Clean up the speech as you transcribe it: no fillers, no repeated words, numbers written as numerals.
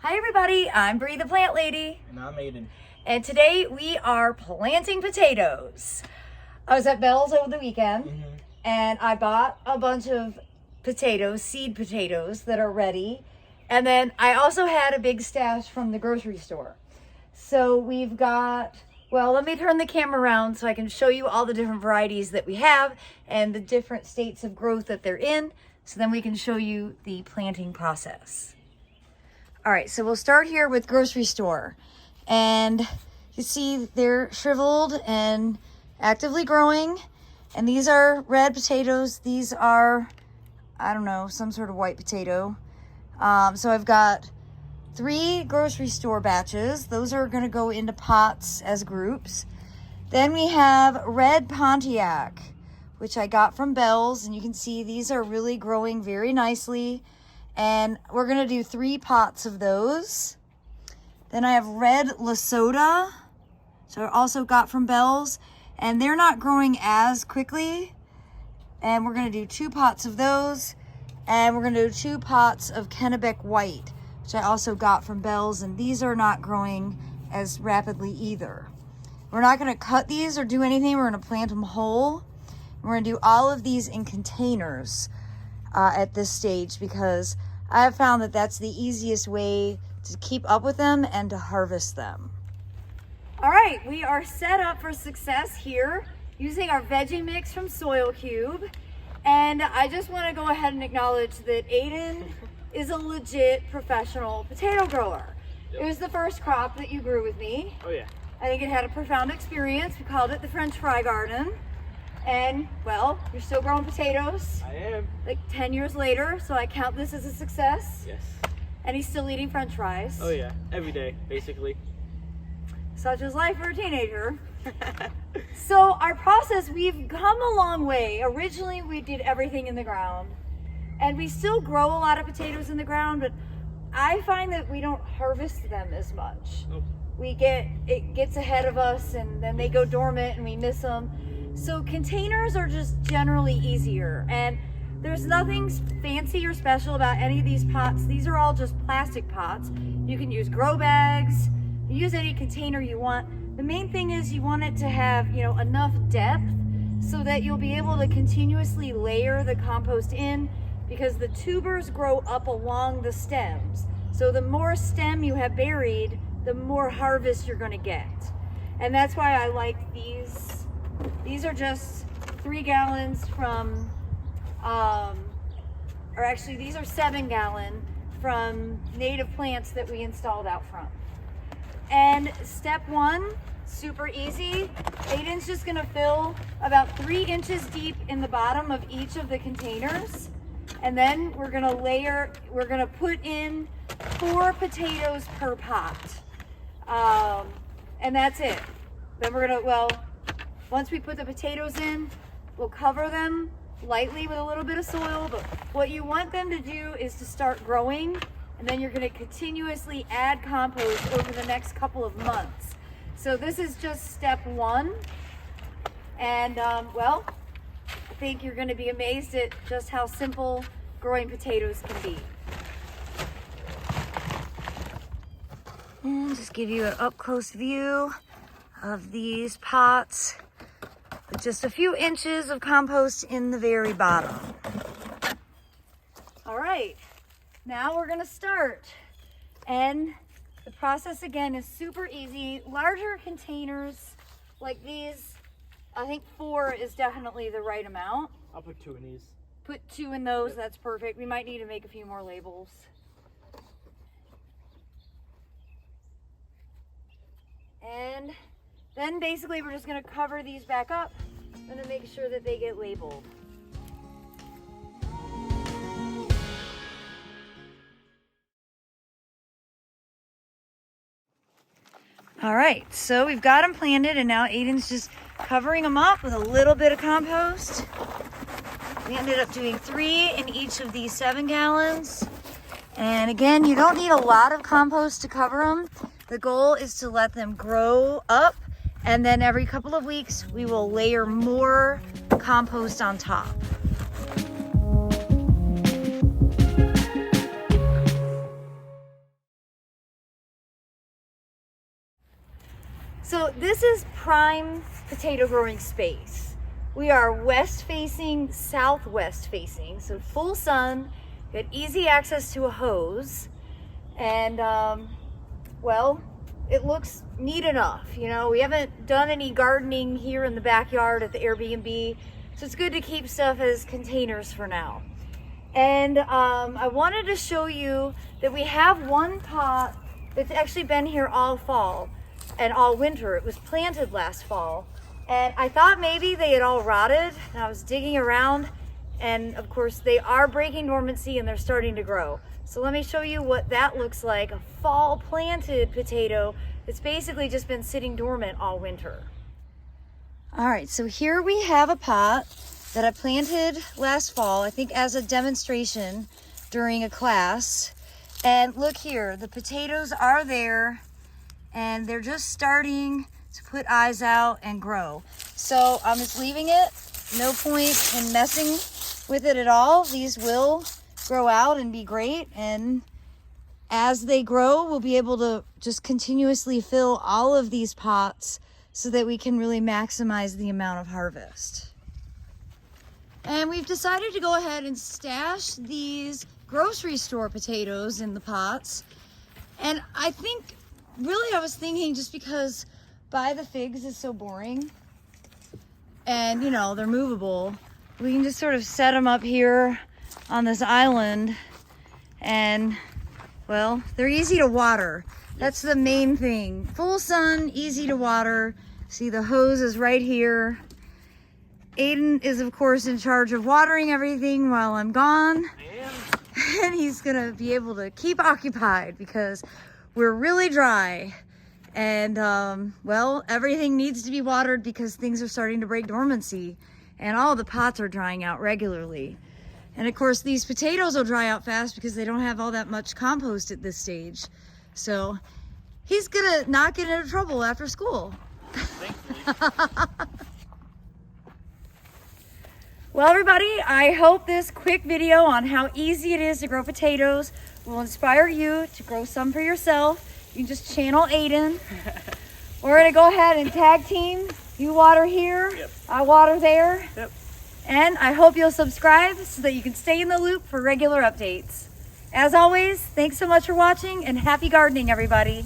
Hi everybody, I'm Bree the Plant Lady. And I'm Aiden. And today we are planting potatoes. I was at Bell's over the weekend and I bought a bunch of potatoes, seed potatoes that are ready. And then I also had a big stash from the grocery store. So we've got, well, let me turn the camera around so I can show you all the different varieties that we have and the different states of growth that they're in. So then we can show you the planting process. All right, so we'll start here with grocery store. And you see they're shriveled and actively growing. And these are red potatoes. These are, I don't know, some sort of white potato. So I've got 3 grocery store batches. Those are gonna go into pots as groups. Then we have red Pontiac, which I got from Bell's. And you can see these are really growing very nicely. And we're gonna do 3 pots of those. Then I have red Lesota, so I also got from Bell's, and they're not growing as quickly. And we're gonna do 2 pots of those, and we're gonna do 2 pots of Kennebec White, which I also got from Bell's, and these are not growing as rapidly either. We're not gonna cut these or do anything, we're gonna plant them whole. We're gonna do all of these in containers at this stage because I have found that that's the easiest way to keep up with them and to harvest them. All right, we are set up for success here using our veggie mix from Soil Cube. And I just want to go ahead and acknowledge that Aiden is a legit professional potato grower. It was the first crop that you grew with me. Oh yeah. I think it had a profound experience. We called it the French Fry Garden. And, well, you're still growing potatoes. I am. Like 10 years later, so I count this as a success. Yes. And he's still eating French fries. Oh yeah, every day, basically. Such is life for a teenager. So our process, we've come a long way. Originally, we did everything in the ground. And we still grow a lot of potatoes in the ground, but I find that we don't harvest them as much. Nope. It gets ahead of us, and then they go dormant and we miss them. So containers are just generally easier, and there's nothing fancy or special about any of these pots. These are all just plastic pots. You can use grow bags, you use any container you want. The main thing is you want it to have, enough depth so that you'll be able to continuously layer the compost in, because the tubers grow up along the stems. So the more stem you have buried, the more harvest you're gonna get. And that's why I like these. These are just 3 gallons from, or actually these are 7 gallon from native plants that we installed out front. And step 1, super easy. Aiden's just gonna fill about 3 inches deep in the bottom of each of the containers. And then we're gonna put in 4 potatoes per pot. And that's it. Then we're gonna, once we put the potatoes in, we'll cover them lightly with a little bit of soil, but what you want them to do is to start growing, and then you're gonna continuously add compost over the next couple of months. So this is just step 1. And I think you're gonna be amazed at just how simple growing potatoes can be. And just give you an up-close view of these pots with just a few inches of compost in the very bottom. All right, now we're gonna start. And the process again is super easy. Larger containers like these, I think 4 is definitely the right amount. I'll put 2 in these. Put 2 in those, that's perfect. We might need to make a few more labels. And then basically we're just gonna cover these back up and then make sure that they get labeled. All right, so we've got them planted, and now Aiden's just covering them up with a little bit of compost. We ended up doing 3 in each of these 7 gallons. And again, you don't need a lot of compost to cover them. The goal is to let them grow up, and then every couple of weeks we will layer more compost on top. So this is prime potato growing space. We are west facing, southwest facing, so full sun, got easy access to a hose, and well, it looks neat enough. You know, we haven't done any gardening here in the backyard at the Airbnb, so it's good to keep stuff as containers for now. And I wanted to show you that we have one pot that's actually been here all fall and all winter. It was planted last fall, and I thought maybe they had all rotted, and I was digging around, and of course they are breaking dormancy and they're starting to grow. So let me show you what that looks like, a fall planted potato that's basically just been sitting dormant all winter. All right, so here we have a pot that I planted last fall, I think as a demonstration during a class. And look here, the potatoes are there and they're just starting to put eyes out and grow. So I'm just leaving it, no point in messing with it at all. These will grow out and be great, and as they grow, we'll be able to just continuously fill all of these pots so that we can really maximize the amount of harvest. And we've decided to go ahead and stash these grocery store potatoes in the pots. And I think, really I was thinking, just because buy the figs is so boring and you know, they're movable, we can just sort of set them up here on this island, and well, they're easy to water. That's the main thing. Full sun, easy to water. See, the hose is right here. Aiden is, of course, in charge of watering everything while I'm gone. And he's gonna be able to keep occupied because we're really dry. And, well, everything needs to be watered because things are starting to break dormancy. And all the pots are drying out regularly. And, of course, these potatoes will dry out fast because they don't have all that much compost at this stage. So he's gonna not get into trouble after school. Well, everybody, I hope this quick video on how easy it is to grow potatoes will inspire you to grow some for yourself. You can just channel Aiden. We're gonna go ahead and tag team. You water here, yep. I water there. Yep. And I hope you'll subscribe so that you can stay in the loop for regular updates. As always, thanks so much for watching and happy gardening, everybody.